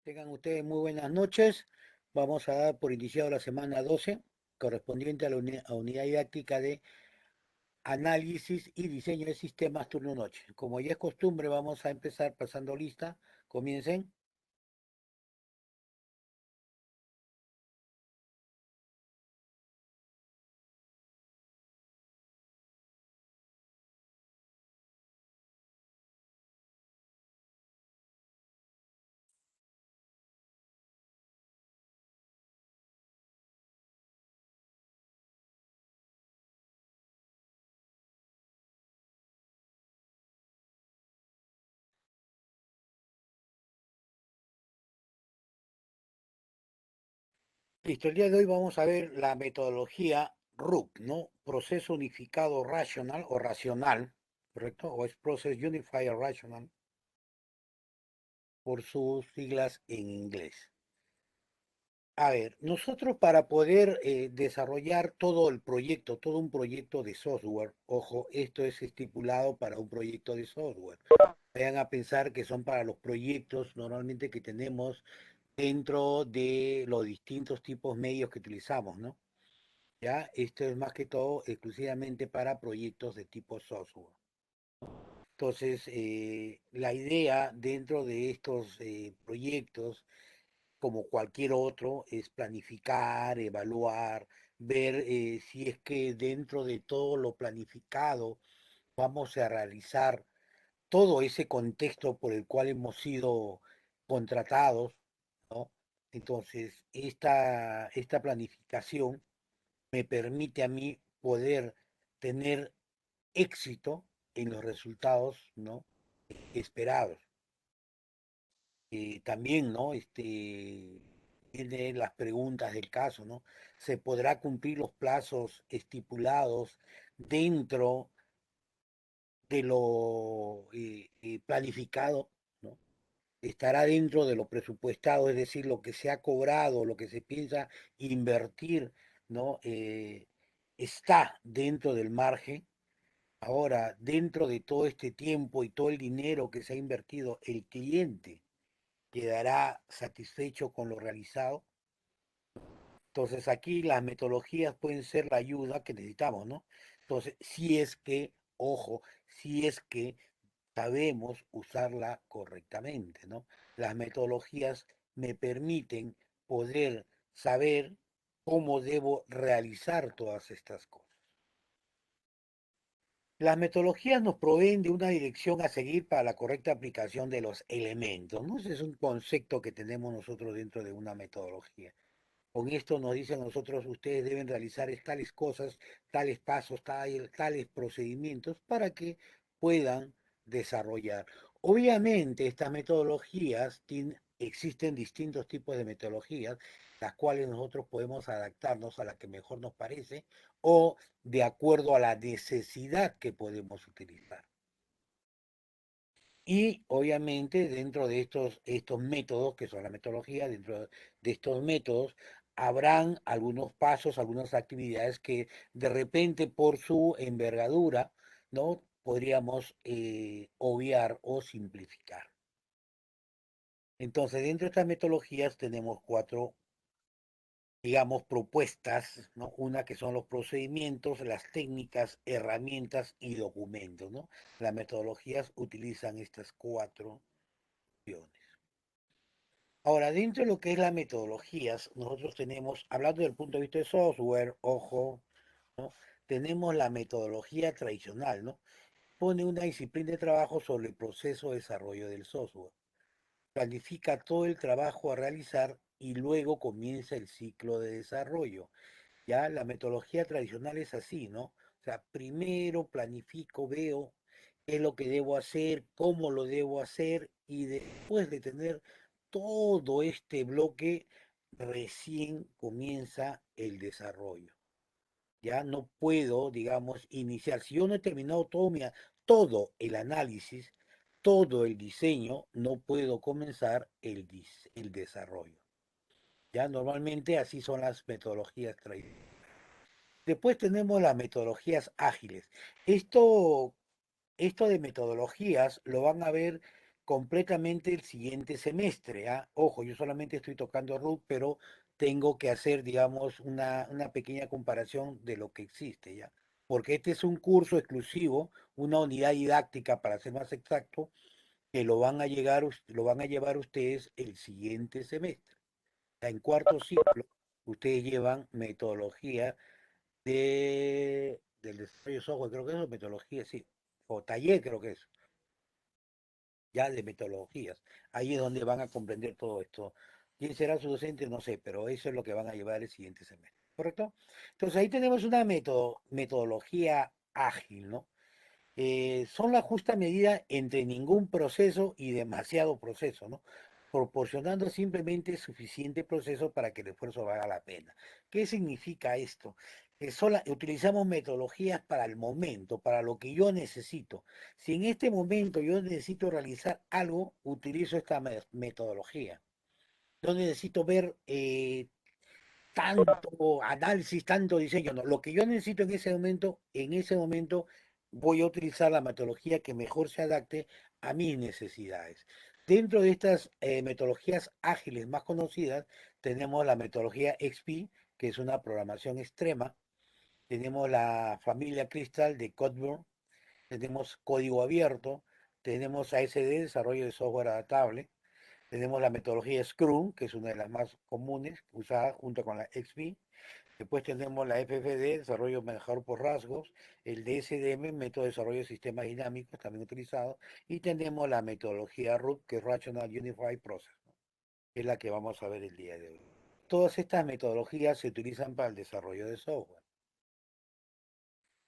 Tengan ustedes muy buenas noches. Vamos a dar por iniciado la semana 12, correspondiente a la unidad didáctica de análisis y diseño de sistemas turno-noche. Como ya es costumbre, vamos a empezar pasando lista. Comiencen. Listo, el día de hoy vamos a ver la metodología RUC, ¿no? Proceso unificado racional o racional, ¿correcto? O es Process Unified Rational por sus siglas en inglés. A ver, nosotros para poder desarrollar todo el proyecto, todo un proyecto de software, ojo, esto es estipulado para un proyecto de software. Vayan a pensar que son para los proyectos normalmente que tenemos dentro de los distintos tipos medios que utilizamos, ¿no? Ya, esto es más que todo exclusivamente para proyectos de tipo software. Entonces, la idea dentro de estos proyectos como cualquier otro, es planificar, evaluar, ver si es que dentro de todo lo planificado vamos a realizar todo ese contexto por el cual hemos sido contratados, ¿no? Entonces, esta planificación me permite a mí poder tener éxito en los resultados, ¿no? Esperados. También, ¿no? Tiene las preguntas del caso, ¿no? ¿Se podrá cumplir los plazos estipulados dentro de lo planificado, ¿no? ¿Estará dentro de lo presupuestado, es decir, lo que se ha cobrado, lo que se piensa invertir, ¿no? Está dentro del margen. Ahora, dentro de todo este tiempo y todo el dinero que se ha invertido, el cliente quedará satisfecho con lo realizado. Entonces aquí las metodologías pueden ser la ayuda que necesitamos, ¿no? Entonces, si es que, ojo, si es que sabemos usarla correctamente, ¿no? Las metodologías me permiten poder saber cómo debo realizar todas estas cosas. Las metodologías nos proveen de una dirección a seguir para la correcta aplicación de los elementos, ¿no? Ese es un concepto que tenemos nosotros dentro de una metodología. Con esto nos dicen a nosotros, ustedes deben realizar tales cosas, tales pasos, tales procedimientos para que puedan desarrollar. Obviamente, estas metodologías, existen distintos tipos de metodologías, las cuales nosotros podemos adaptarnos a la que mejor nos parece o de acuerdo a la necesidad que podemos utilizar. Y obviamente dentro de estos métodos, que son la metodología, dentro de estos métodos, habrán algunos pasos, algunas actividades que de repente por su envergadura, ¿no? Podríamos obviar o simplificar. Entonces, dentro de estas metodologías tenemos cuatro, digamos, propuestas, ¿no? Una que son los procedimientos, las técnicas, herramientas y documentos, ¿no? Las metodologías utilizan estas cuatro opciones. Ahora, dentro de lo que es las metodologías, nosotros tenemos, hablando del punto de vista de software, ojo, ¿no? Tenemos la metodología tradicional, ¿no? Pone una disciplina de trabajo sobre el proceso de desarrollo del software. Planifica todo el trabajo a realizar y luego comienza el ciclo de desarrollo. Ya la metodología tradicional es así, ¿no? O sea, primero planifico, veo qué es lo que debo hacer, cómo lo debo hacer y después de tener todo este bloque, recién comienza el desarrollo. Ya no puedo, digamos, iniciar. Si yo no he terminado todo el análisis, todo el diseño, no puedo comenzar el desarrollo. Ya normalmente así son las metodologías tradicionales. Después tenemos las metodologías ágiles. Esto, esto de metodologías lo van a ver completamente el siguiente semestre. ¿Ah? Ojo, yo solamente estoy tocando root, pero tengo que hacer, digamos, una pequeña comparación de lo que existe, ¿ya? Porque este es un curso exclusivo, una unidad didáctica, para ser más exacto, que lo van a llevar ustedes el siguiente semestre. En cuarto ciclo, ustedes llevan metodología del desarrollo de software, creo que eso es metodología, sí, o taller creo que es, ya de metodologías. Ahí es donde van a comprender todo esto. ¿Quién será su docente? No sé, pero eso es lo que van a llevar el siguiente semestre, ¿correcto? Entonces ahí tenemos una metodología ágil, ¿no? Son la justa medida entre ningún proceso y demasiado proceso, ¿no? Proporcionando simplemente suficiente proceso para que el esfuerzo valga la pena. ¿Qué significa esto? Que utilizamos metodologías para el momento, para lo que yo necesito. Si en este momento yo necesito realizar algo, utilizo esta metodología. Yo necesito ver tanto análisis, tanto diseño, no. Lo que yo necesito en ese momento voy a utilizar la metodología que mejor se adapte a mis necesidades. Dentro de estas metodologías ágiles más conocidas, tenemos la metodología XP, que es una programación extrema. Tenemos la familia Crystal de Codeburn, tenemos código abierto, tenemos ASD, desarrollo de software adaptable, tenemos la metodología Scrum, que es una de las más comunes, usada junto con la XP. Después tenemos la FFD, desarrollo manejador por rasgos, el DSDM, método de desarrollo de sistemas dinámicos, también utilizado, y tenemos la metodología RUP, que es Rational Unified Process, ¿no? Es la que vamos a ver el día de hoy. Todas estas metodologías se utilizan para el desarrollo de software,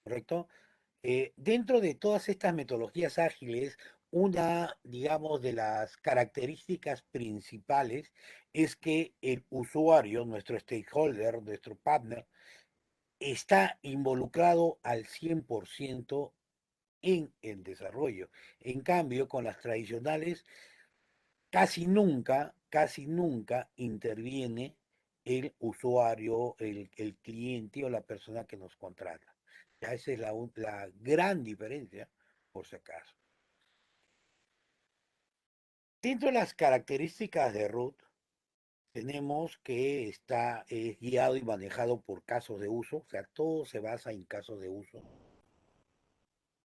¿correcto? Dentro de todas estas metodologías ágiles, una, digamos, de las características principales es que el usuario, nuestro stakeholder, nuestro partner, está involucrado al 100% en el desarrollo. En cambio, con las tradicionales, casi nunca interviene el usuario, el cliente o la persona que nos contrata. Ya esa es la gran diferencia, por si acaso. Dentro de las características de root, tenemos que está guiado y manejado por casos de uso, o sea, todo se basa en casos de uso.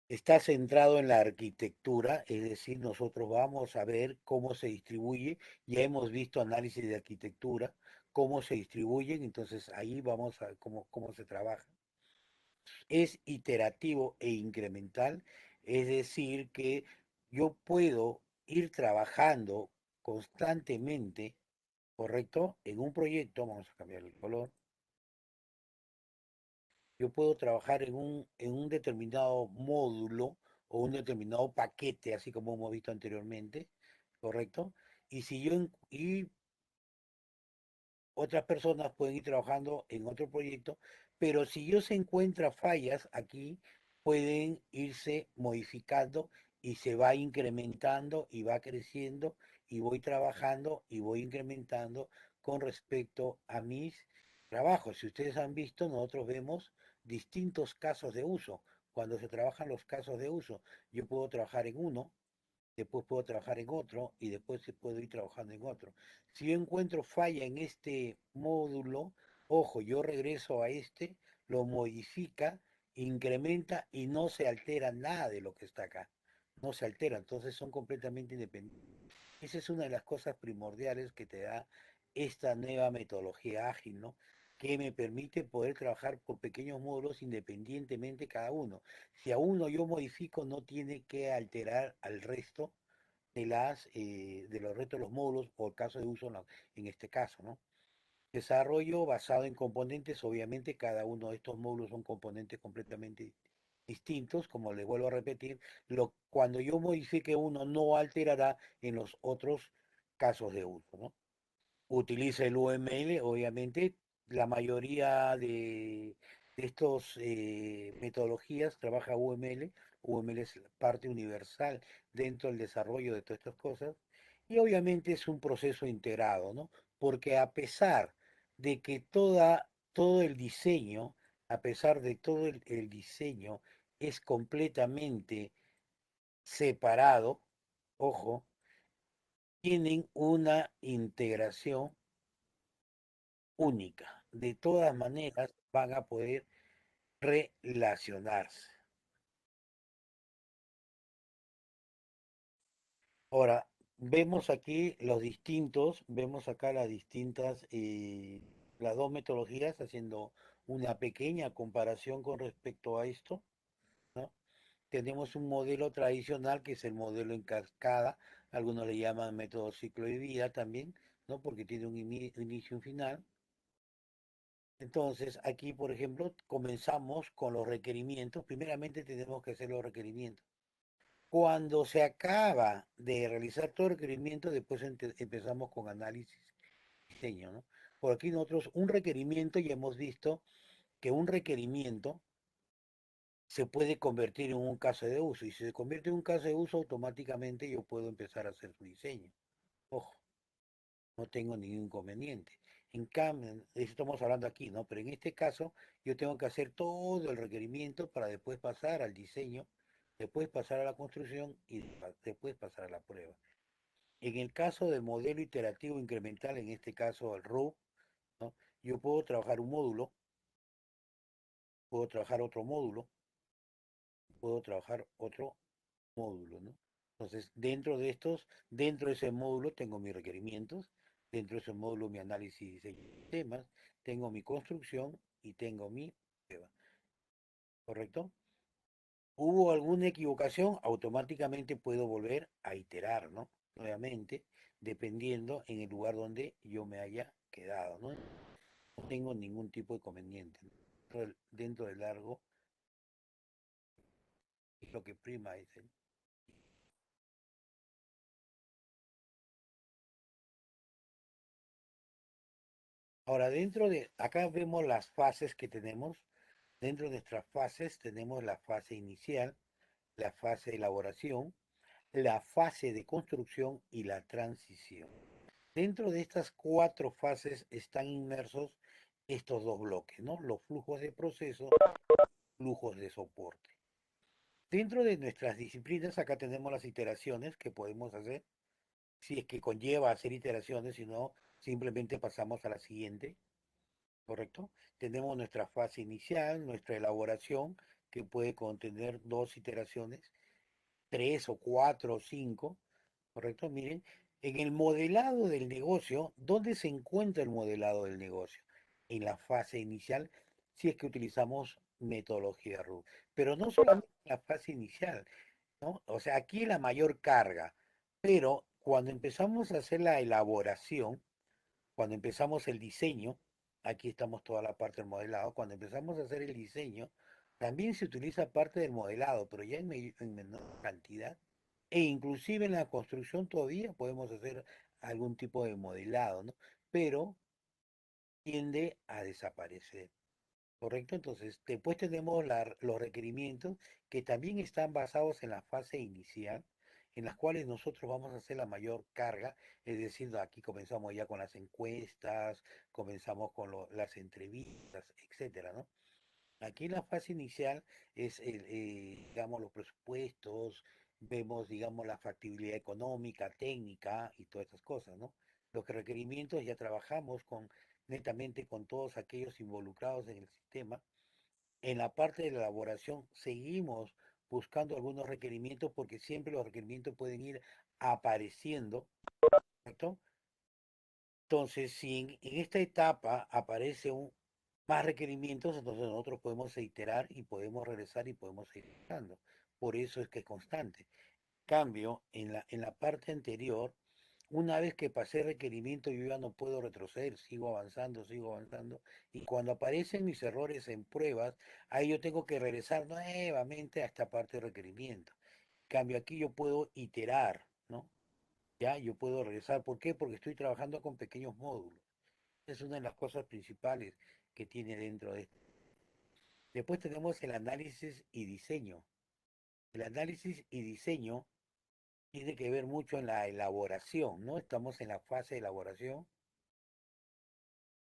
Está centrado en la arquitectura, es decir, nosotros vamos a ver cómo se distribuye, ya hemos visto análisis de arquitectura, cómo se distribuyen, entonces ahí vamos a ver cómo se trabaja. Es iterativo e incremental, es decir, que yo puedo ir trabajando constantemente, ¿correcto? En un proyecto, vamos a cambiar el color, yo puedo trabajar en un determinado módulo o un determinado paquete, así como hemos visto anteriormente, ¿correcto? Y si yo y otras personas pueden ir trabajando en otro proyecto, pero si yo se encuentra fallas aquí, pueden irse modificando y se va incrementando y va creciendo y voy trabajando y voy incrementando con respecto a mis trabajos. Si ustedes han visto, nosotros vemos distintos casos de uso. Cuando se trabajan los casos de uso, yo puedo trabajar en uno, después puedo trabajar en otro y después puedo ir trabajando en otro. Si yo encuentro falla en este módulo, ojo, yo regreso a este, lo modifica, incrementa y no se altera nada de lo que está acá. No se altera, entonces son completamente independientes. Esa es una de las cosas primordiales que te da esta nueva metodología ágil, ¿no? Que me permite poder trabajar por pequeños módulos independientemente cada uno. Si a uno yo modifico, no tiene que alterar al resto de los restos de los módulos o el caso de uso en este caso, ¿no? Desarrollo basado en componentes, obviamente cada uno de estos módulos son componentes completamente distintos, como les vuelvo a repetir, cuando yo modifique uno no alterará en los otros casos de uso, ¿no? Utiliza el UML, obviamente, la mayoría de estos metodologías trabaja UML. UML es parte universal dentro del desarrollo de todas estas cosas. Y obviamente es un proceso integrado, ¿no? Porque a pesar de que todo el diseño, a pesar de todo el diseño es completamente separado, ojo, tienen una integración única. De todas maneras, van a poder relacionarse. Ahora, vemos aquí los distintos, vemos acá las distintas, las dos metodologías, haciendo una pequeña comparación con respecto a esto, ¿no? Tenemos un modelo tradicional que es el modelo en cascada, algunos le llaman método ciclo de vida también, ¿no? Porque tiene un inicio y un final. Entonces, aquí, por ejemplo, comenzamos con los requerimientos. Primeramente tenemos que hacer los requerimientos. Cuando se acaba de realizar todo el requerimiento, después empezamos con análisis y diseño, ¿no? Por aquí nosotros un requerimiento, ya hemos visto que un requerimiento se puede convertir en un caso de uso. Y si se convierte en un caso de uso, automáticamente yo puedo empezar a hacer su diseño. Ojo, no tengo ningún inconveniente. En cambio, eso estamos hablando aquí, ¿no? Pero en este caso, yo tengo que hacer todo el requerimiento para después pasar al diseño, después pasar a la construcción y después pasar a la prueba. En el caso del modelo iterativo incremental, en este caso el RUB, ¿no? Yo puedo trabajar un módulo, puedo trabajar otro módulo, puedo trabajar otro módulo, ¿no? Entonces, dentro de ese módulo tengo mis requerimientos, dentro de ese módulo mi análisis y diseño de sistemas, tengo mi construcción y tengo mi prueba, ¿correcto? ¿Hubo alguna equivocación? Automáticamente puedo volver a iterar, ¿no? Nuevamente, dependiendo en el lugar donde yo me haya quedado, ¿no? No tengo ningún tipo de conveniente, ¿no? Dentro del largo, es lo que prima es el... Ahora, acá vemos las fases que tenemos. Dentro de nuestras fases tenemos la fase inicial, la fase de elaboración, la fase de construcción y la transición. Dentro de estas cuatro fases están inmersos estos dos bloques, ¿no? Los flujos de proceso, flujos de soporte. Dentro de nuestras disciplinas, acá tenemos las iteraciones que podemos hacer, si es que conlleva hacer iteraciones, si no, simplemente pasamos a la siguiente, ¿correcto? Tenemos nuestra fase inicial, nuestra elaboración, que puede contener dos iteraciones, tres o cuatro o cinco, ¿correcto? Miren, en el modelado del negocio, ¿dónde se encuentra el modelado del negocio? En la fase inicial, si es que utilizamos metodología RUB. Pero no solamente en la fase inicial, ¿no? O sea, aquí la mayor carga, pero cuando empezamos a hacer la elaboración, cuando empezamos el diseño, aquí estamos toda la parte del modelado, cuando empezamos a hacer el diseño, también se utiliza parte del modelado, pero ya en menor cantidad. E inclusive en la construcción todavía podemos hacer algún tipo de modelado, ¿no? Pero tiende a desaparecer. ¿Correcto? Entonces, después tenemos los requerimientos que también están basados en la fase inicial, en las cuales nosotros vamos a hacer la mayor carga, es decir, aquí comenzamos ya con las encuestas, comenzamos con las entrevistas, etcétera, ¿no? Aquí en la fase inicial es, digamos, los presupuestos, vemos, digamos, la factibilidad económica, técnica y todas esas cosas, ¿no? Los requerimientos ya trabajamos netamente con todos aquellos involucrados en el sistema. En la parte de la elaboración seguimos buscando algunos requerimientos porque siempre los requerimientos pueden ir apareciendo, ¿correcto? Entonces, si en esta etapa aparece más requerimientos, entonces nosotros podemos iterar y podemos regresar y podemos seguir iterando. Por eso es que es constante. Cambio, en la parte anterior, una vez que pasé requerimiento, yo ya no puedo retroceder, sigo avanzando. Y cuando aparecen mis errores en pruebas, ahí yo tengo que regresar nuevamente a esta parte de requerimiento. Cambio, aquí yo puedo iterar, ¿no? Ya, yo puedo regresar. ¿Por qué? Porque estoy trabajando con pequeños módulos. Es una de las cosas principales que tiene dentro de esto. Después tenemos el análisis y diseño. El análisis y diseño tiene que ver mucho en la elaboración, ¿no? Estamos en la fase de elaboración.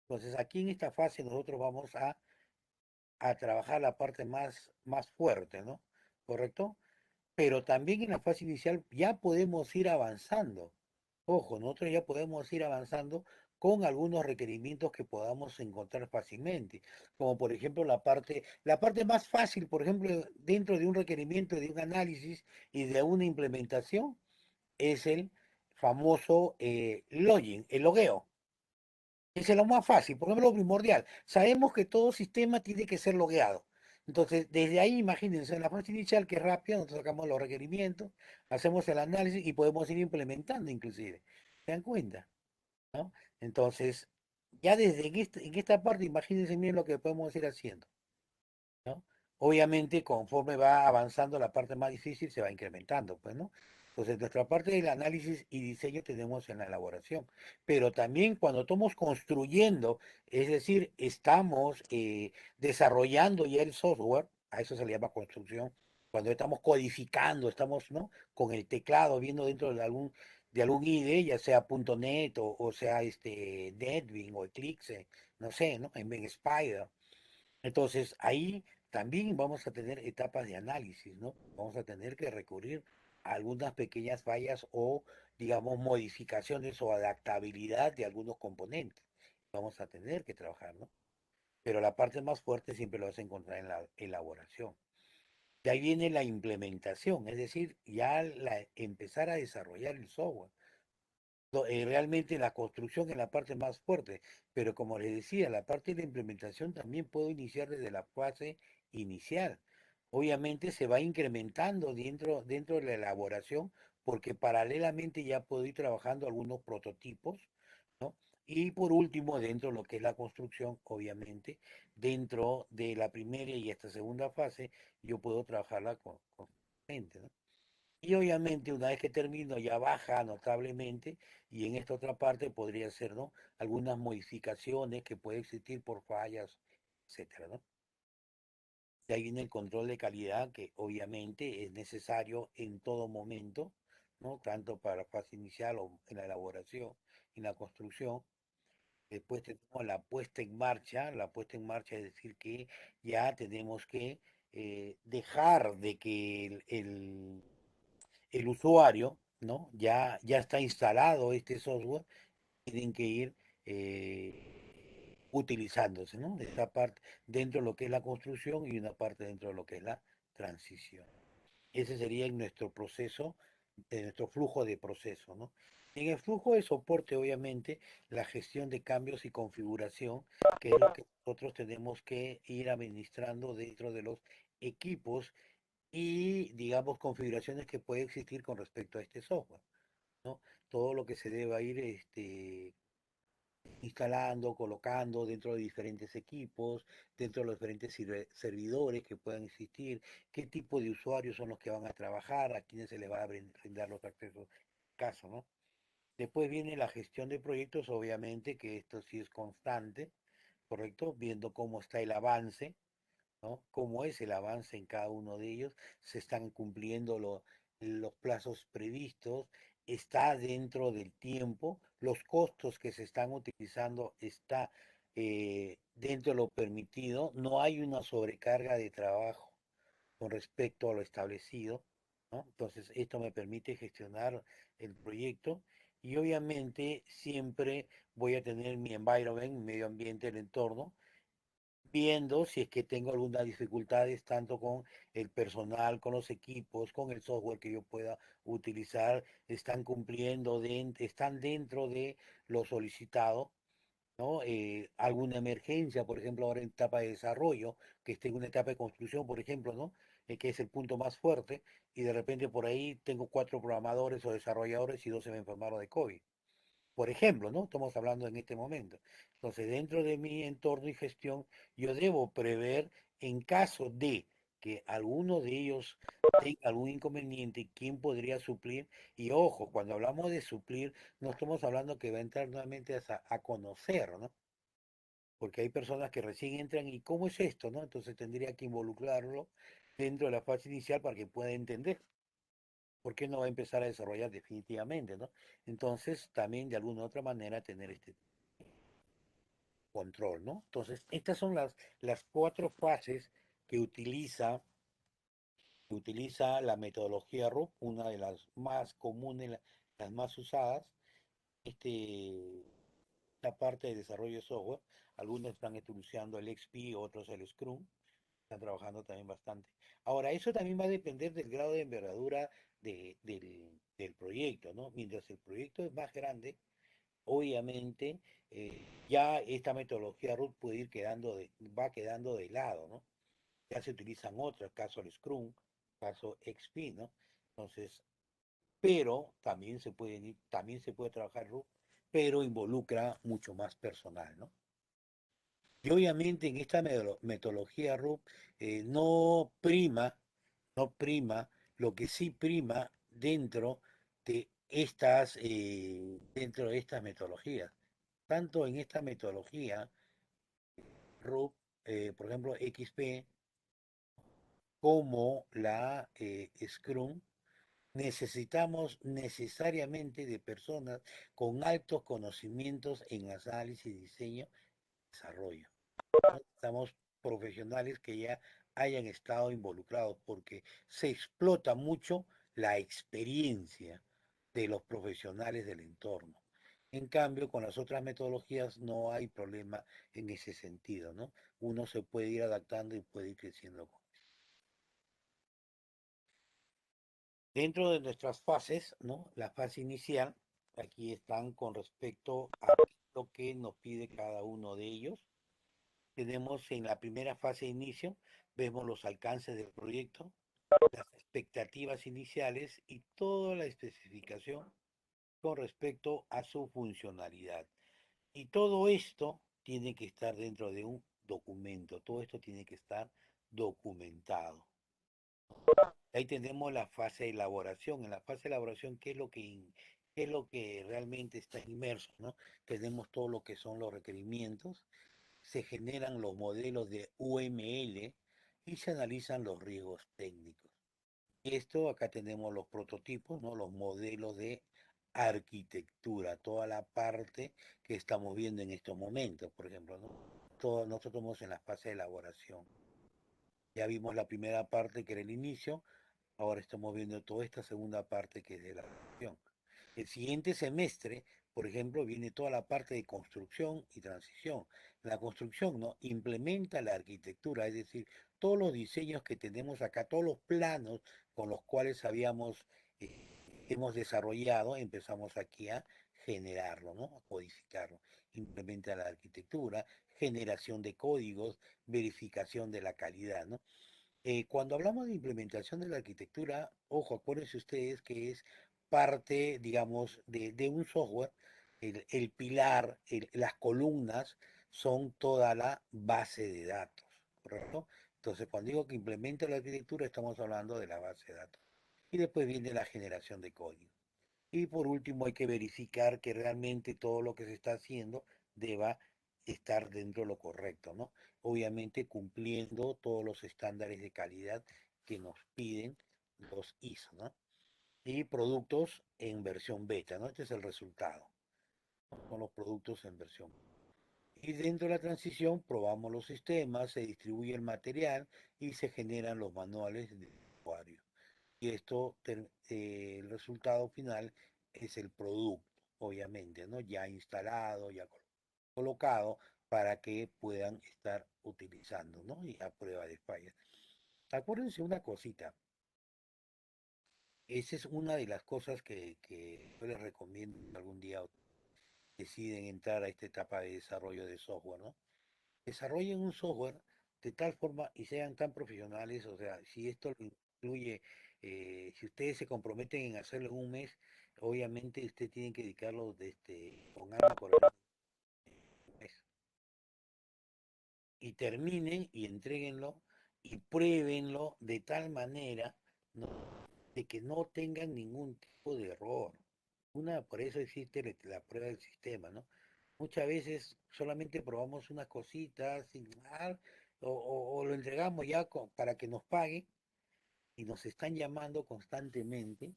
Entonces, aquí en esta fase nosotros vamos a trabajar la parte más fuerte, ¿no? ¿Correcto? Pero también en la fase inicial ya podemos ir avanzando. Ojo, nosotros ya podemos ir avanzando con algunos requerimientos que podamos encontrar fácilmente, como por ejemplo la parte más fácil, por ejemplo, dentro de un requerimiento, de un análisis y de una implementación, es el famoso login, el logueo. Ese es lo más fácil, porque es lo primordial. Sabemos que todo sistema tiene que ser logueado. Entonces, desde ahí, imagínense, en la fase inicial, que es rápida, nosotros sacamos los requerimientos, hacemos el análisis y podemos ir implementando inclusive. ¿Se dan cuenta? ¿No? Entonces, ya desde en esta parte, imagínense bien lo que podemos ir haciendo. ¿No? Obviamente, conforme va avanzando la parte más difícil, se va incrementando, pues, ¿no? Entonces, nuestra parte del análisis y diseño tenemos en la elaboración, pero también cuando estamos construyendo, es decir, estamos desarrollando ya el software, a eso se le llama construcción, cuando estamos codificando, estamos, ¿no? Con el teclado viendo dentro de algún IDE, ya sea .NET o sea NetBeans o Eclipse, no sé, ¿no? En Spider. Entonces, ahí también vamos a tener etapas de análisis, ¿no? Vamos a tener que recurrir a algunas pequeñas fallas o, digamos, modificaciones o adaptabilidad de algunos componentes. Vamos a tener que trabajar, ¿no? Pero la parte más fuerte siempre lo vas a encontrar en la elaboración. De ahí viene la implementación, es decir, empezar a desarrollar el software realmente la construcción es la parte más fuerte, pero como les decía, la parte de la implementación también puedo iniciar desde la fase inicial. Obviamente se va incrementando dentro de la elaboración porque paralelamente ya puedo ir trabajando algunos prototipos, ¿no? Y por último, dentro de lo que es la construcción, obviamente, dentro de la primera y esta segunda fase, yo puedo trabajarla con gente, ¿no? Y obviamente una vez que termino ya baja notablemente y en esta otra parte podría ser, ¿no? Algunas modificaciones que puede existir por fallas, etcétera, ¿no? De ahí viene el control de calidad que obviamente es necesario en todo momento, ¿no? Tanto para la fase inicial o en la elaboración, en la construcción. Después tenemos la puesta en marcha. La puesta en marcha es decir que ya tenemos que dejar de que el usuario, ¿no? Ya está instalado este software, tienen que ir utilizándose, ¿no? De esta parte dentro de lo que es la construcción y una parte dentro de lo que es la transición. Ese sería en nuestro proceso, en nuestro flujo de proceso, ¿no? En el flujo de soporte, obviamente, la gestión de cambios y configuración, que es lo que nosotros tenemos que ir administrando dentro de los equipos y, digamos, configuraciones que puede existir con respecto a este software, ¿no? Todo lo que se deba ir instalando, colocando dentro de diferentes equipos, dentro de los diferentes servidores que puedan existir, qué tipo de usuarios son los que van a trabajar, a quiénes se les va a brindar los accesos, caso, ¿no? Después viene la gestión de proyectos, obviamente, que esto sí es constante, ¿correcto? Viendo cómo está el avance, ¿no? Cómo es el avance en cada uno de ellos, se están cumpliendo los plazos previstos, está dentro del tiempo, los costos que se están utilizando está dentro de lo permitido, no hay una sobrecarga de trabajo con respecto a lo establecido, ¿no? Entonces, esto me permite gestionar el proyecto y obviamente siempre voy a tener mi environment, mi medio ambiente, el entorno, viendo si es que tengo algunas dificultades tanto con el personal, con los equipos, con el software que yo pueda utilizar, están cumpliendo, están dentro de lo solicitado, ¿no? Alguna emergencia, por ejemplo, ahora en etapa de desarrollo, que esté en una etapa de construcción, por ejemplo, ¿no? Que es el punto más fuerte, y de repente por ahí tengo 4 programadores o desarrolladores y 2 se me enfermaron de COVID. Por ejemplo, ¿no? Estamos hablando en este momento. Entonces, dentro de mi entorno y gestión, yo debo prever en caso de que alguno de ellos tenga algún inconveniente, quién podría suplir. Y ojo, cuando hablamos de suplir, no estamos hablando que va a entrar nuevamente a conocer, ¿no? Porque hay personas que recién entran y ¿cómo es esto, no? Entonces tendría que involucrarlo dentro de la fase inicial para que pueda entender por qué no va a empezar a desarrollar definitivamente, ¿no? Entonces, también de alguna u otra manera tener este control, ¿no? Entonces, estas son las 4 fases que utiliza la metodología RUP, una de las más comunes, las más usadas, esta parte de desarrollo de software. Algunos están utilizando el XP, otros el Scrum, están trabajando también bastante. Ahora, eso también va a depender del grado de envergadura del proyecto, ¿no? Mientras el proyecto es más grande, obviamente ya esta metodología RUT puede ir va quedando de lado, ¿no? Ya se utilizan otras, caso el Scrum, caso XP, ¿no? Entonces, pero también se puede trabajar RUT, pero involucra mucho más personal, ¿no? Y obviamente en esta metodología RUP no prima, lo que sí prima dentro de estas metodologías. Tanto en esta metodología RUP, por ejemplo, XP, como la Scrum, necesitamos necesariamente de personas con altos conocimientos en análisis, diseño y desarrollo. Necesitamos profesionales que ya hayan estado involucrados porque se explota mucho la experiencia de los profesionales del entorno. En cambio, con las otras metodologías no hay problema en ese sentido, ¿no? Uno se puede ir adaptando y puede ir creciendo. Dentro de nuestras fases, ¿no? La fase inicial, aquí están con respecto a lo que nos pide cada uno de ellos. Tenemos en la primera fase de inicio, vemos los alcances del proyecto, las expectativas iniciales y toda la especificación con respecto a su funcionalidad. Y todo esto tiene que estar dentro de un documento, todo esto tiene que estar documentado. Ahí tenemos la fase de elaboración. En la fase de elaboración, qué es lo que realmente está inmerso, ¿no? Tenemos todo lo que son los requerimientos, se generan los modelos de UML y se analizan los riesgos técnicos. Esto, acá tenemos los prototipos, ¿no? Los modelos de arquitectura, toda la parte que estamos viendo en estos momentos, por ejemplo, ¿no? Nosotros estamos en la fase de elaboración. Ya vimos la primera parte que era el inicio, ahora estamos viendo toda esta segunda parte que es de la elaboración. El siguiente semestre, por ejemplo, viene toda la parte de construcción y transición. La construcción, ¿no? Implementa la arquitectura, es decir, todos los diseños que tenemos acá, todos los planos con los cuales hemos desarrollado, empezamos aquí a generarlo, ¿no? A codificarlo. Implementa la arquitectura, generación de códigos, verificación de la calidad, ¿no? Cuando hablamos de implementación de la arquitectura, ojo, acuérdense ustedes que es parte, digamos, de un software, el pilar, las columnas son toda la base de datos, ¿correcto? Entonces, cuando digo que implementa la arquitectura, estamos hablando de la base de datos. Y después viene la generación de código. Y por último, hay que verificar que realmente todo lo que se está haciendo deba estar dentro de lo correcto, ¿no? Obviamente cumpliendo todos los estándares de calidad que nos piden los ISO, ¿no? Y productos en versión beta, ¿no? Este es el resultado, ¿no? Son los productos en versión. Y dentro de la transición probamos los sistemas, se distribuye el material y se generan los manuales de usuario. Y el resultado final es el producto, obviamente, ¿no? Ya instalado, ya colocado para que puedan estar utilizando, ¿no? Y a prueba de fallas. Acuérdense una cosita, esa es una de las cosas que yo les recomiendo si algún día deciden entrar a esta etapa de desarrollo de software, ¿no? Desarrollen un software de tal forma y sean tan profesionales, o sea, si esto lo incluye, si ustedes se comprometen en hacerlo en un mes, obviamente ustedes tienen que dedicarlo con alma, corazón, un mes. Y terminen y entréguenlo y pruébenlo de tal manera, ¿no? De que no tengan ningún tipo de error. Por eso existe la prueba del sistema, ¿no? Muchas veces solamente probamos unas cositas sin nada, o lo entregamos ya para que nos paguen y nos están llamando constantemente.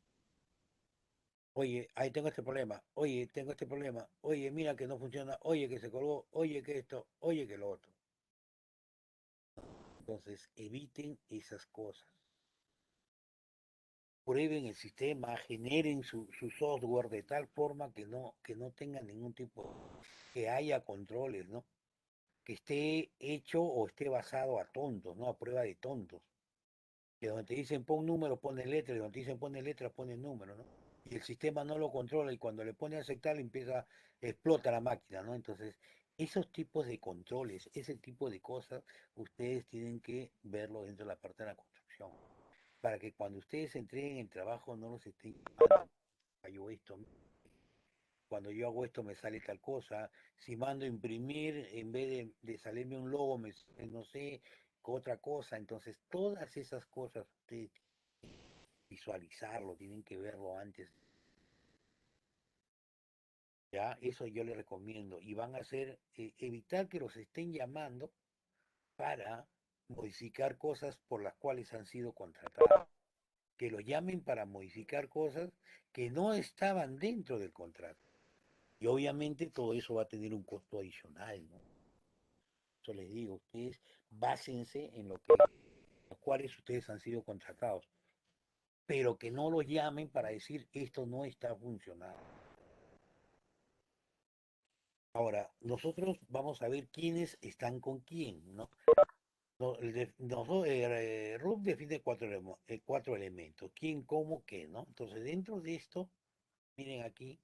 Oye, ahí tengo este problema, oye, tengo este problema, oye, mira que no funciona, oye, que se colgó, oye, que esto, oye, que lo otro. Entonces, eviten esas cosas. prueben el sistema, generen su software de tal forma que no tenga ningún tipo, que haya controles, ¿no? Que esté hecho o esté basado a tontos, ¿no? A prueba de tontos. Que donde te dicen pon número, pone letra, y donde te dicen pone letra, pone número, ¿no? Y el sistema no lo controla y cuando le pone a aceptar empieza, explota la máquina, ¿no? Entonces, esos tipos de controles, ese tipo de cosas, ustedes tienen que verlo dentro de la parte de la construcción, para que cuando ustedes entreguen el trabajo no los estén llamando, falló esto, cuando yo hago esto me sale tal cosa, si mando a imprimir, en vez de salirme un logo, me sale no sé, otra cosa, entonces todas esas cosas ustedes visualizarlo, tienen que verlo antes, ya, eso yo les recomiendo, y van a hacer, evitar que los estén llamando para modificar cosas por las cuales han sido contratados, que los llamen para modificar cosas que no estaban dentro del contrato. Y obviamente todo eso va a tener un costo adicional, ¿no? Eso les digo, ustedes básense en lo que, los cuales ustedes han sido contratados, pero que no los llamen para decir esto no está funcionando. Ahora, nosotros vamos a ver quiénes están con quién, ¿no? RUP define cuatro elementos, quién, cómo, qué, ¿no? Entonces, dentro de esto, miren aquí,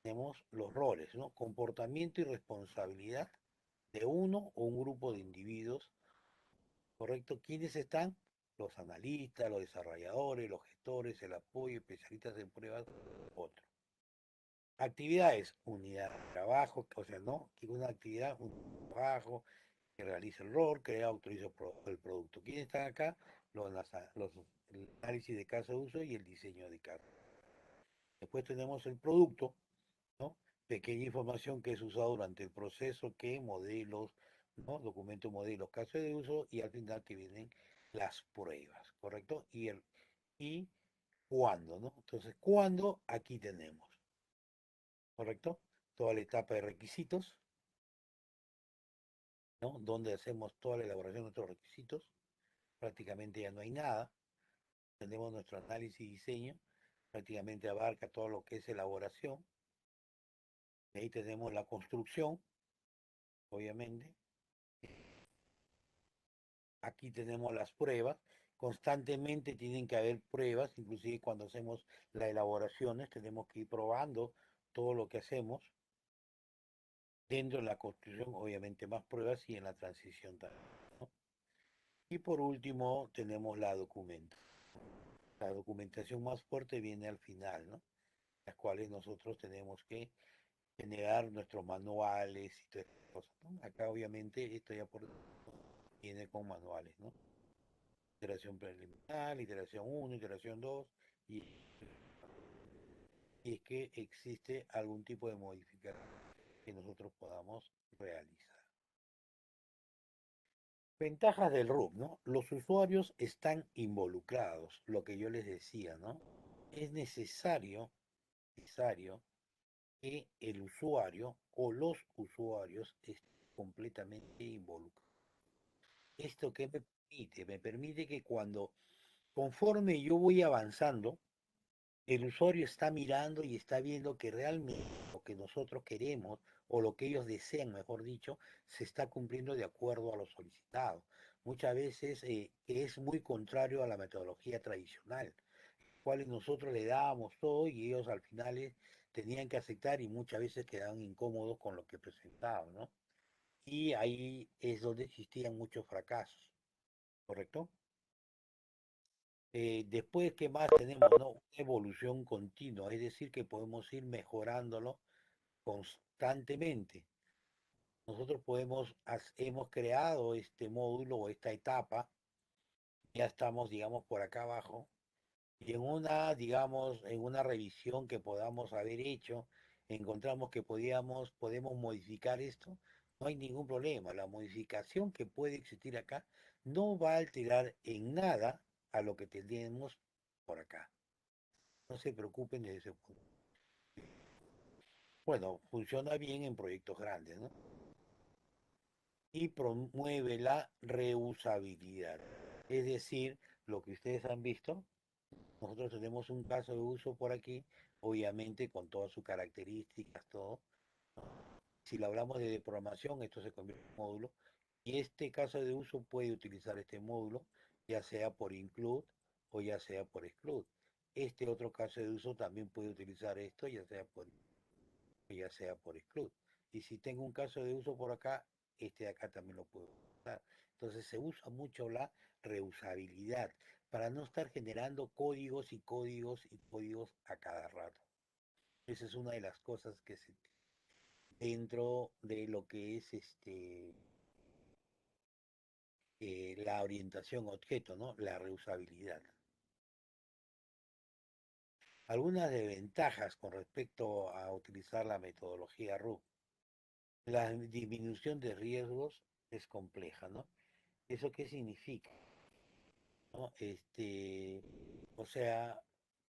tenemos los roles, ¿no? Comportamiento y responsabilidad de uno o un grupo de individuos, ¿correcto? ¿Quiénes están? Los analistas, los desarrolladores, los gestores, el apoyo, especialistas en pruebas, otro. Actividades, unidad de trabajo, o sea, ¿no? Que una actividad, un trabajo, que realiza el rol, crea, autoriza el producto. ¿Quiénes están acá? El análisis de caso de uso y el diseño de caso. Después tenemos el producto, ¿no? Pequeña información que es usada durante el proceso, que modelos, ¿no? Documentos, modelos, casos de uso y al final que vienen las pruebas, ¿correcto? Y cuándo, ¿no? Entonces, ¿cuándo? Aquí tenemos, ¿correcto? Toda la etapa de requisitos, ¿no? Donde hacemos toda la elaboración de nuestros requisitos, prácticamente ya no hay nada. Tenemos nuestro análisis y diseño, prácticamente abarca todo lo que es elaboración. De ahí tenemos la construcción, obviamente. Aquí tenemos las pruebas. Constantemente tienen que haber pruebas, inclusive cuando hacemos las elaboraciones, tenemos que ir probando todo lo que hacemos. Dentro de la construcción, obviamente, más pruebas y en la transición también, ¿no? Y por último, tenemos la documentación. La documentación más fuerte viene al final, ¿no? Las cuales nosotros tenemos que generar nuestros manuales y todas esas cosas, ¿no? Acá obviamente esto ya por viene con manuales, ¿no? Iteración preliminar, iteración uno, iteración 2 y, y es que existe algún tipo de modificación que nosotros podamos realizar. Ventajas del RUP, ¿no? Los usuarios están involucrados, lo que yo les decía, ¿no? Es necesario que el usuario o los usuarios estén completamente involucrados. ¿Esto qué me permite? Me permite que cuando, conforme yo voy avanzando, el usuario está mirando y está viendo que realmente lo que nosotros queremos o lo que ellos desean, mejor dicho, se está cumpliendo de acuerdo a lo solicitado. Muchas veces es muy contrario a la metodología tradicional, cuales nosotros le dábamos todo y ellos al final tenían que aceptar y muchas veces quedaban incómodos con lo que presentaban, ¿no? Y ahí es donde existían muchos fracasos, ¿correcto? Después, ¿qué más tenemos? ¿No? Una evolución continua, es decir, que podemos ir mejorándolo constantemente. Nosotros hemos creado este módulo o esta etapa, ya estamos, digamos, por acá abajo, y en una, digamos, en una revisión que podamos haber hecho, encontramos que podemos modificar esto, no hay ningún problema. La modificación que puede existir acá no va a alterar en nada a lo que tenemos por acá. No se preocupen de ese punto. Bueno, funciona bien en proyectos grandes, ¿no? Y promueve la reusabilidad. Es decir, lo que ustedes han visto, Nosotros tenemos un caso de uso por aquí, obviamente con todas sus características, todo. Si lo hablamos de programación, esto se convierte en un módulo. Y este caso de uso puede utilizar este módulo, ya sea por include o ya sea por exclude. Este otro caso de uso también puede utilizar esto, ya sea por exclude. Y si tengo un caso de uso por acá, este de acá también lo puedo usar. Entonces se usa mucho la reusabilidad para no estar generando códigos y códigos y códigos a cada rato. Esa es una de las cosas que se dentro de lo que es la orientación a objeto, ¿no? La reusabilidad. Algunas desventajas con respecto a utilizar la metodología RUP. La disminución de riesgos es compleja, ¿no? ¿Eso qué significa? ¿No? O sea,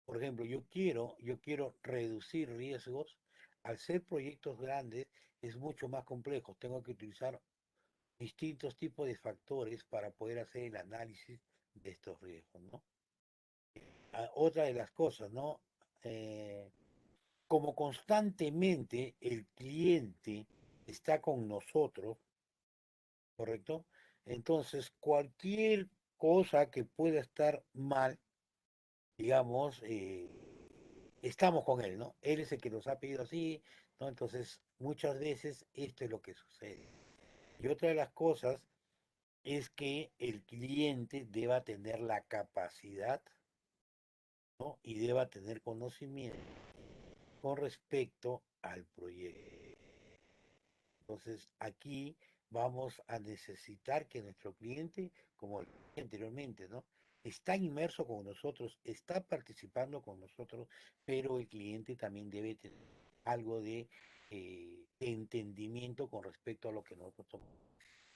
por ejemplo, yo quiero reducir riesgos. Al ser proyectos grandes es mucho más complejo. Tengo que utilizar distintos tipos de factores para poder hacer el análisis de estos riesgos, ¿no? Otra de las cosas, ¿no? Eh, Como constantemente el cliente está con nosotros, ¿correcto? Entonces, cualquier cosa que pueda estar mal, digamos, estamos con él, ¿no? Él es el que nos ha pedido así, ¿no? Entonces, muchas veces esto es lo que sucede. Y otra de las cosas es que el cliente deba tener la capacidad, ¿no? Y deba tener conocimiento con respecto al proyecto. Entonces, aquí vamos a necesitar que nuestro cliente, como dije anteriormente, ¿no? Está inmerso con nosotros, está participando con nosotros, pero el cliente también debe tener algo de entendimiento con respecto a lo que nosotros estamos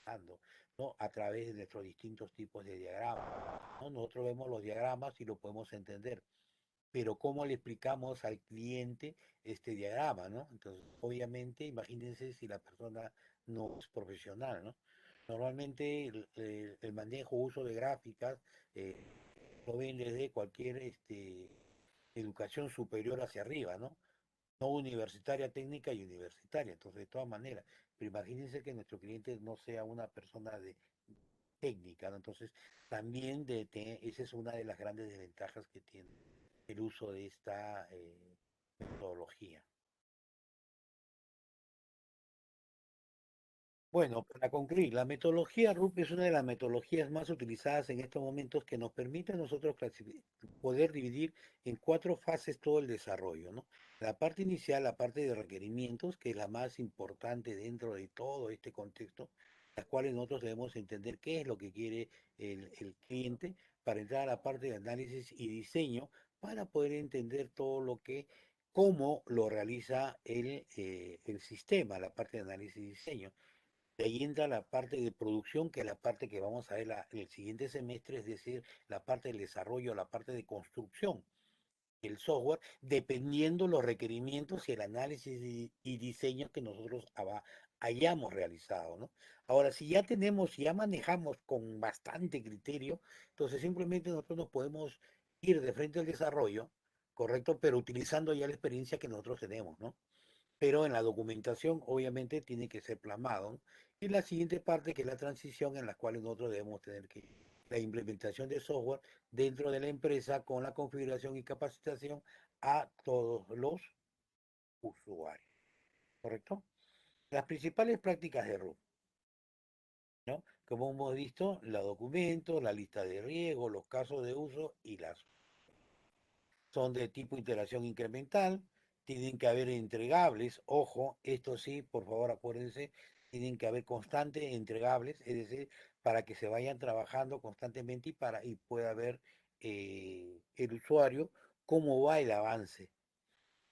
dando, ¿no? A través de nuestros distintos tipos de diagramas, ¿no? Nosotros vemos los diagramas y lo podemos entender, pero ¿cómo le explicamos al cliente este diagrama, ¿no? Entonces, obviamente, imagínense si la persona no es profesional, ¿no? Normalmente el manejo, uso de gráficas, eh, lo ven desde cualquier educación superior hacia arriba, ¿no? No universitaria, técnica y universitaria. Entonces, de todas maneras, pero imagínense que nuestro cliente no sea una persona de técnica, ¿no? Entonces, también esa es una de las grandes desventajas que tiene el uso de esta metodología. Bueno, para concluir, la metodología RUP es una de las metodologías más utilizadas en estos momentos que nos permite a nosotros poder dividir en cuatro fases todo el desarrollo, ¿no? La parte inicial, la parte de requerimientos, que es la más importante dentro de todo este contexto, las cuales nosotros debemos entender qué es lo que quiere el cliente para entrar a la parte de análisis y diseño para poder entender todo lo que, cómo lo realiza el sistema, la parte de análisis y diseño. De ahí entra la parte de producción, que es la parte que vamos a ver el siguiente semestre, es decir, la parte del desarrollo, la parte de construcción del software, dependiendo los requerimientos y el análisis y diseño que nosotros hayamos realizado, ¿no? Ahora, si ya tenemos, ya manejamos con bastante criterio, entonces simplemente nosotros nos podemos ir de frente al desarrollo, ¿correcto? Pero utilizando ya la experiencia que nosotros tenemos, ¿no? Pero en la documentación obviamente tiene que ser plasmado, ¿no? Y la siguiente parte, que es la transición, en la cual nosotros debemos tener que la implementación de software dentro de la empresa con la configuración y capacitación a todos los usuarios, ¿correcto? Las principales prácticas de RUP, ¿no? Como hemos visto, los documentos, la lista de riesgo, los casos de uso y las son de tipo interacción incremental, tienen que haber entregables, ojo, esto sí, por favor acuérdense, tienen que haber constantes entregables, es decir, para que se vayan trabajando constantemente y pueda ver el usuario cómo va el avance.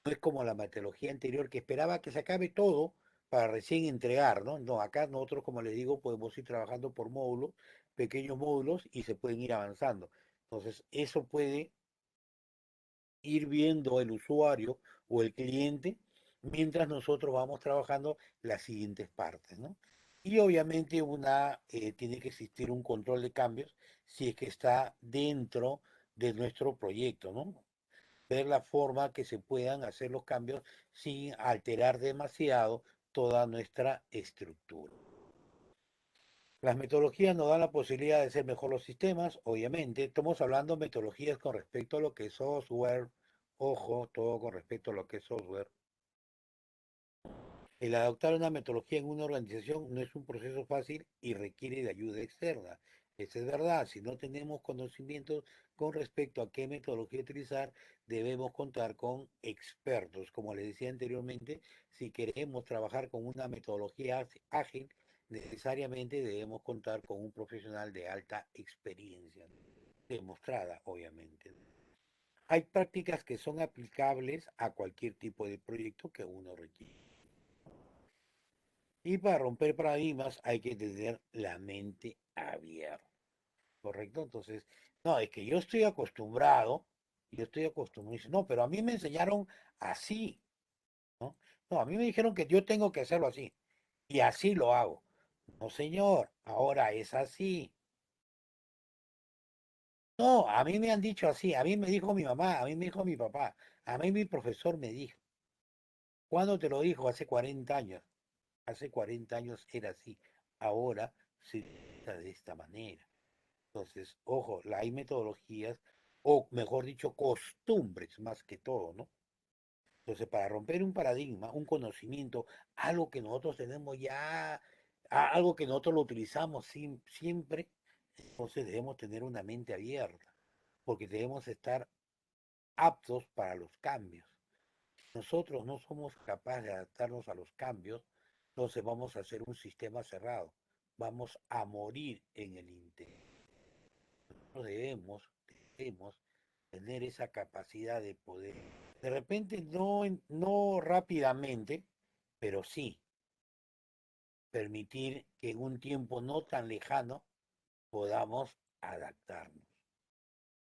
No es como la metodología anterior que esperaba que se acabe todo para recién entregar, ¿no? No, acá nosotros, como les digo, podemos ir trabajando por módulos, pequeños módulos, y se pueden ir avanzando. Entonces, eso puede ir viendo el usuario o el cliente mientras nosotros vamos trabajando las siguientes partes, ¿no? Y obviamente tiene que existir un control de cambios si es que está dentro de nuestro proyecto, ¿no? Ver la forma que se puedan hacer los cambios sin alterar demasiado toda nuestra estructura. Las metodologías nos dan la posibilidad de hacer mejor los sistemas, obviamente. Estamos hablando de metodologías con respecto a lo que es software, ojo, todo con respecto a lo que es software. El adoptar una metodología en una organización no es un proceso fácil y requiere de ayuda externa. Eso es verdad, si no tenemos conocimientos con respecto a qué metodología utilizar, debemos contar con expertos. Como les decía anteriormente, si queremos trabajar con una metodología ágil, necesariamente debemos contar con un profesional de alta experiencia, demostrada, obviamente. Hay prácticas que son aplicables a cualquier tipo de proyecto que uno requiere. Y para romper paradigmas hay que tener la mente abierta, ¿correcto? Entonces, no, es que yo estoy acostumbrado, dice, no, pero a mí me enseñaron así, ¿no? No, a mí me dijeron que yo tengo que hacerlo así, y así lo hago. No, señor, ahora es así. No, a mí me han dicho así, a mí me dijo mi mamá, a mí me dijo mi papá, a mí mi profesor me dijo. ¿Cuándo te lo dijo? Hace 40 años. Hace 40 años era así. Ahora se utiliza de esta manera. Entonces, ojo, hay metodologías, o mejor dicho, costumbres más que todo, ¿no? Entonces, para romper un paradigma, un conocimiento, algo que nosotros tenemos ya, algo que nosotros lo utilizamos siempre, entonces debemos tener una mente abierta, porque debemos estar aptos para los cambios. Nosotros no somos capaces de adaptarnos a los cambios, entonces vamos a hacer un sistema cerrado. Vamos a morir en el intento. Nosotros debemos tener esa capacidad de poder, de repente no, no rápidamente, pero sí permitir que en un tiempo no tan lejano podamos adaptarnos,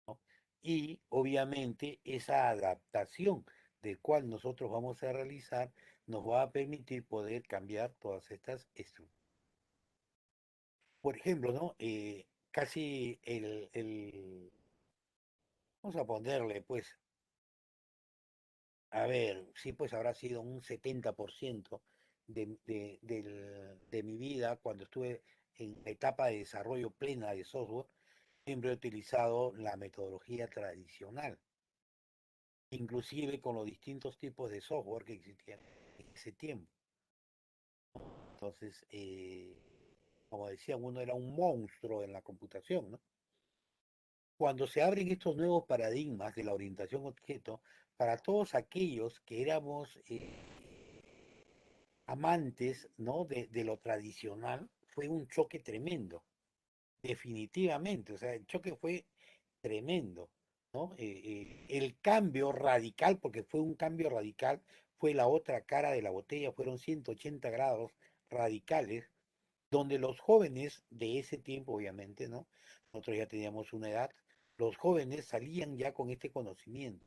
¿no? Y obviamente esa adaptación del cual nosotros vamos a realizar nos va a permitir poder cambiar todas estas estructuras. Por ejemplo, ¿no? Casi vamos a ponerle, pues, a ver, sí, pues habrá sido un 70% de mi vida cuando estuve en la etapa de desarrollo plena de software, siempre he utilizado la metodología tradicional, inclusive con los distintos tipos de software que existían en ese tiempo. Entonces, como decían, uno era un monstruo en la computación, ¿no? Cuando se abren estos nuevos paradigmas de la orientación objeto, para todos aquellos que éramos amantes, ¿no? de lo tradicional, fue un choque tremendo, definitivamente. O sea, el choque fue tremendo, ¿no? El cambio radical, porque fue un cambio radical, fue la otra cara de la botella, fueron 180 grados radicales, donde los jóvenes de ese tiempo, obviamente, ¿no? Nosotros ya teníamos una edad, los jóvenes salían ya con este conocimiento.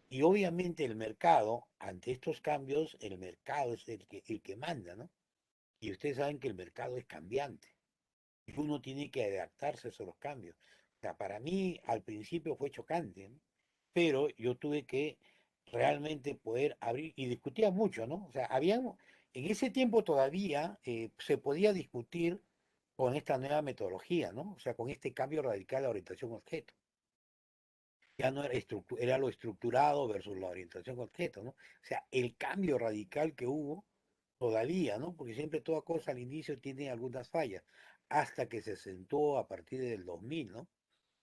Y obviamente el mercado, ante estos cambios, el mercado es el que manda, ¿no? Y ustedes saben que el mercado es cambiante y uno tiene que adaptarse a esos cambios. O sea, para mí al principio fue chocante, ¿no? Pero yo tuve que realmente poder abrir y discutía mucho, ¿no? O sea, en ese tiempo todavía se podía discutir con esta nueva metodología, ¿no? O sea, con este cambio radical de orientación objeto. Ya no era, era lo estructurado versus la orientación objeto, ¿no? O sea, el cambio radical que hubo todavía, ¿no? Porque siempre toda cosa al inicio tiene algunas fallas, hasta que se sentó a partir del 2000, ¿no?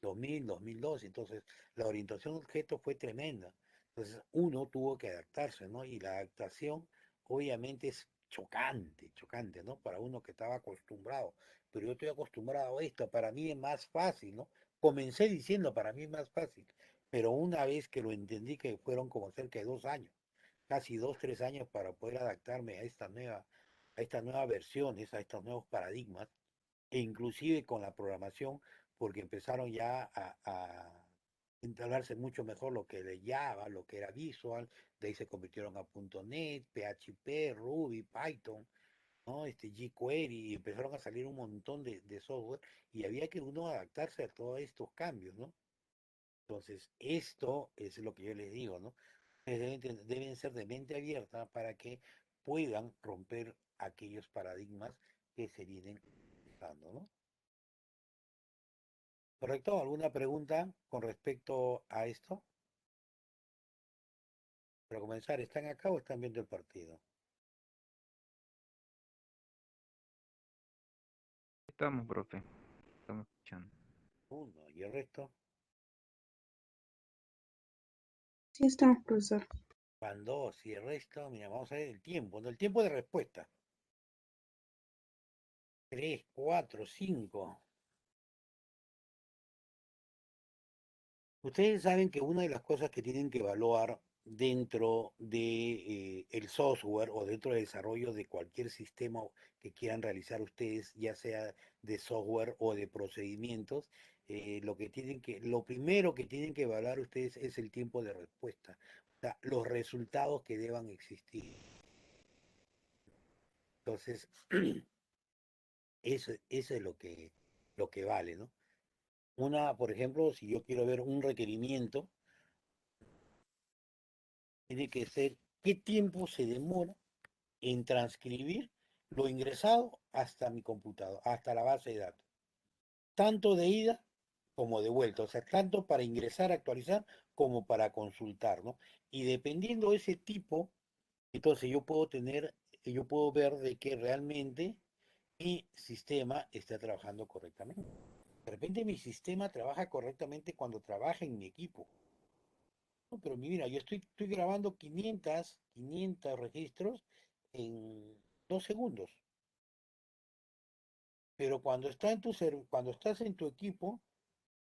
2000, 2002, entonces la orientación objeto fue tremenda. Entonces uno tuvo que adaptarse, ¿no? Y la adaptación obviamente es chocante, chocante, ¿no? Para uno que estaba acostumbrado, pero yo estoy acostumbrado a esto, para mí es más fácil, ¿no? Comencé diciendo, para mí es más fácil, pero una vez que lo entendí, que fueron como cerca de 2 años, casi 2, 3 años para poder adaptarme a estas nuevas versiones, a estos nuevos paradigmas, e inclusive con la programación, porque empezaron ya a instalarse mucho mejor lo que era Java, lo que era Visual, de ahí se convirtieron a .NET, PHP, Ruby, Python, ¿no? jQuery, y empezaron a salir un montón de software, y había que uno adaptarse a todos estos cambios, ¿no? Entonces, esto es lo que yo les digo, ¿no? Ustedes deben ser de mente abierta para que puedan romper aquellos paradigmas que se vienen dando, ¿no? ¿Correcto? ¿Alguna pregunta con respecto a esto? Para comenzar, ¿están acá o están viendo el partido? Estamos, profe. Estamos escuchando. Uno, ¿y el resto? Sí, estamos, profesor. Van dos, y el resto, mira, vamos a ver el tiempo, ¿no? El tiempo de respuesta. Tres, cuatro, cinco. Ustedes saben que una de las cosas que tienen que evaluar dentro de el software o dentro del desarrollo de cualquier sistema que quieran realizar ustedes, ya sea de software o de procedimientos, lo primero que tienen que evaluar ustedes es el tiempo de respuesta, o sea, los resultados que deban existir. Entonces, eso es lo que vale, ¿no? Una, por ejemplo, si yo quiero ver un requerimiento, tiene que ser qué tiempo se demora en transcribir lo ingresado hasta mi computador, hasta la base de datos, tanto de ida como de vuelta, o sea, tanto para ingresar, actualizar, como para consultar, ¿no? Y dependiendo de ese tipo, entonces yo puedo ver de que realmente mi sistema está trabajando correctamente. De repente mi sistema trabaja correctamente cuando trabaja en mi equipo. No, pero mira, estoy grabando 500 registros en 2 segundos. Pero cuando estás en tu equipo, o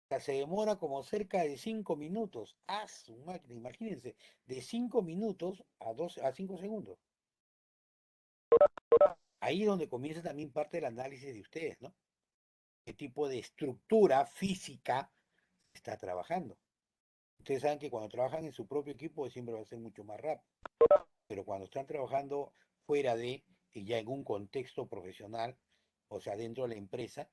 sea, se demora como cerca de 5 minutos. ¡Ah, su máquina! Imagínense, de 5 minutos a 5 segundos. Ahí es donde comienza también parte del análisis de ustedes, ¿no? ¿Qué tipo de estructura física está trabajando? Ustedes saben que cuando trabajan en su propio equipo siempre va a ser mucho más rápido. Pero cuando están trabajando fuera ya en un contexto profesional, o sea, dentro de la empresa,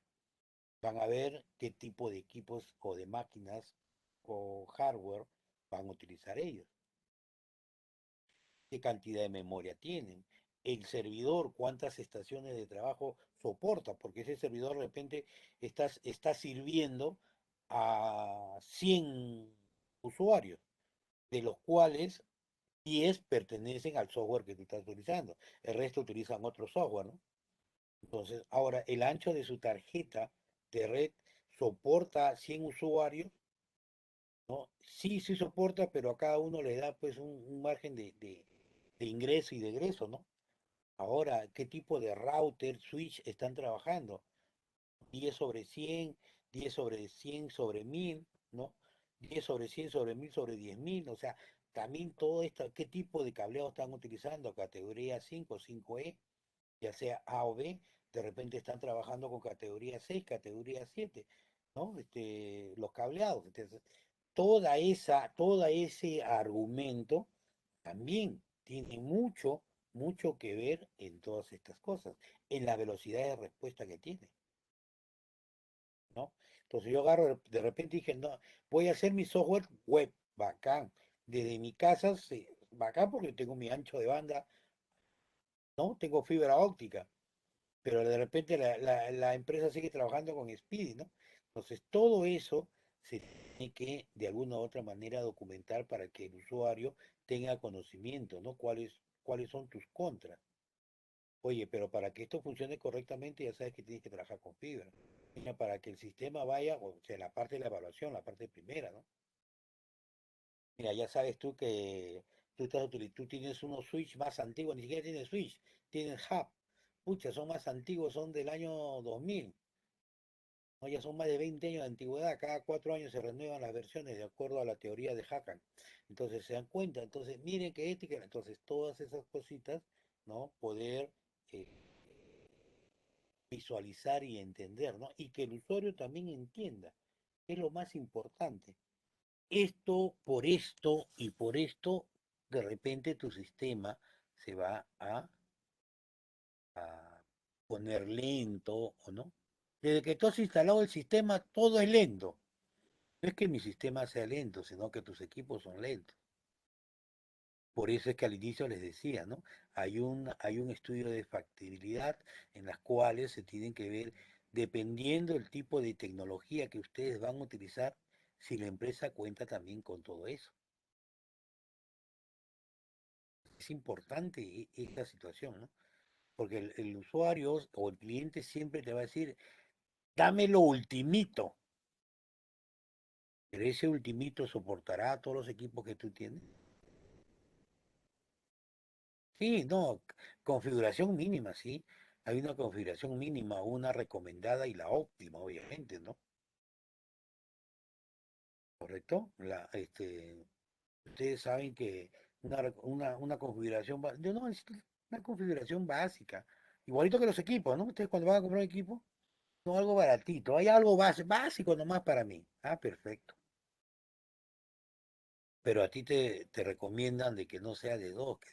van a ver qué tipo de equipos o de máquinas o hardware van a utilizar ellos, qué cantidad de memoria tienen, el servidor, cuántas estaciones de trabajo soporta, porque ese servidor de repente está sirviendo a 100 usuarios, de los cuales 10 pertenecen al software que tú estás utilizando, el resto utilizan otro software, ¿no? Entonces, ahora, el ancho de su tarjeta de red soporta 100 usuarios, ¿no? Sí, sí soporta, pero a cada uno le da pues un margen de ingreso y de egreso, ¿no? Ahora, ¿qué tipo de router, switch están trabajando? 10/100, 10/100/1000, ¿no? 10/100/1000/10.000, o sea, también todo esto, ¿qué tipo de cableado están utilizando? Categoría 5, 5E, ya sea A o B, de repente están trabajando con categoría 6, categoría 7, ¿no? Los cableados. Entonces, todo ese argumento también tiene mucho, mucho que ver en todas estas cosas, en la velocidad de respuesta que tiene, ¿no? Entonces yo agarro, de repente dije, no, voy a hacer mi software web, bacán, desde mi casa, bacán porque tengo mi ancho de banda, ¿no? Tengo fibra óptica, pero de repente la empresa sigue trabajando con Speedy, ¿no? Entonces todo eso se tiene que de alguna u otra manera documentar para que el usuario tenga conocimiento, ¿no? ¿Cuáles son tus contras? Oye, pero para que esto funcione correctamente ya sabes que tienes que trabajar con fibra. Mira, para que el sistema vaya, o sea, la parte de la evaluación, la parte primera, ¿no? Mira, ya sabes tú que tú tienes unos switch más antiguos, ni siquiera tienes switch, tienes hub. Pucha, son más antiguos, son del año 2000. ¿No? Ya son más de 20 años de antigüedad, cada 4 años se renuevan las versiones de acuerdo a la teoría de Hakan. Entonces se dan cuenta, entonces miren que entonces todas esas cositas, ¿no? Poder eh, visualizar y entender, ¿no? Y que el usuario también entienda, es lo más importante. Esto y por esto, de repente tu sistema se va a poner lento o no. Desde que tú has instalado el sistema, todo es lento. No es que mi sistema sea lento, sino que tus equipos son lentos. Por eso es que al inicio les decía, ¿no? Hay un estudio de factibilidad en las cuales se tienen que ver, dependiendo del tipo de tecnología que ustedes van a utilizar, si la empresa cuenta también con todo eso. Es importante esta situación, ¿no? Porque el usuario o el cliente siempre te va a decir, dame lo ultimito, pero ese ultimito soportará todos los equipos que tú tienes. Sí, no, configuración mínima, sí. Hay una configuración mínima, una recomendada y la óptima, obviamente, ¿no? ¿Correcto? Ustedes saben que una configuración, yo no necesito una configuración básica, igualito que los equipos, ¿no? Ustedes cuando van a comprar un equipo, no algo baratito, hay algo básico nomás para mí. Ah, perfecto. Pero a ti te recomiendan de que no sea de 2, que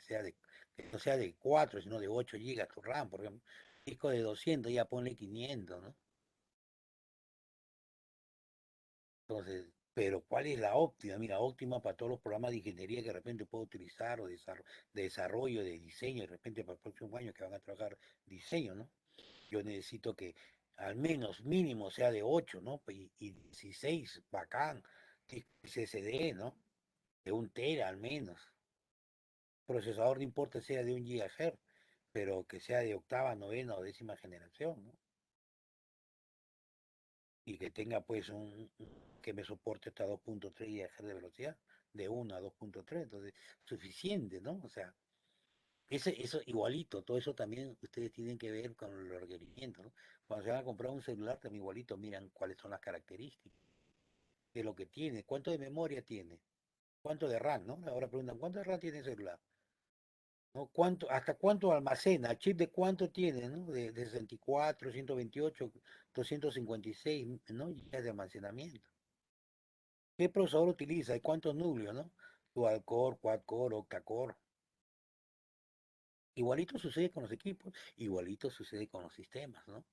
no sea de 4, sino de 8 gigas tu RAM, por ejemplo. Disco de 200, ya ponle 500, ¿no? Entonces, pero ¿cuál es la óptima? Mira, óptima para todos los programas de ingeniería que de repente puedo utilizar o de desarrollo, de diseño, de repente para el próximo año que van a trabajar diseño, ¿no? Yo necesito que al menos mínimo sea de 8, ¿no? Y 16, bacán, SSD, ¿no? De 1 tera al menos. Procesador no importa sea de 1 GHz, pero que sea de octava, novena o décima generación, ¿no? Y que tenga pues que me soporte hasta 2.3 GHz de velocidad, de 1 a 2.3, entonces suficiente, ¿no? O sea, eso igualito, todo eso también ustedes tienen que ver con los requerimientos, ¿no? Cuando se van a comprar un celular también igualito, miran cuáles son las características de lo que tiene, cuánto de memoria tiene, cuánto de RAM, ¿no? Ahora preguntan, ¿cuánto de RAM tiene el celular? ¿No? ¿Hasta cuánto almacena? ¿Chip de cuánto tiene? ¿No? De 64, 128, 256, ¿no? Gigas de almacenamiento. ¿Qué procesador utiliza? ¿Y cuántos núcleos, no? Dual core, quad core, octa core. Igualito sucede con los equipos, igualito sucede con los sistemas, ¿no?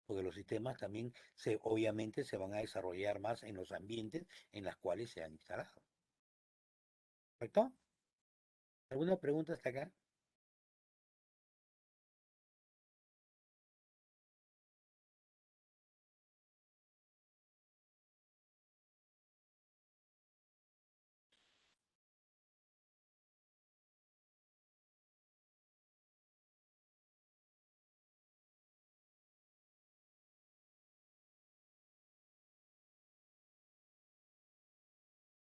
Porque los sistemas también obviamente se van a desarrollar más en los ambientes en los cuales se han instalado. ¿Correcto? ¿Alguna pregunta hasta acá?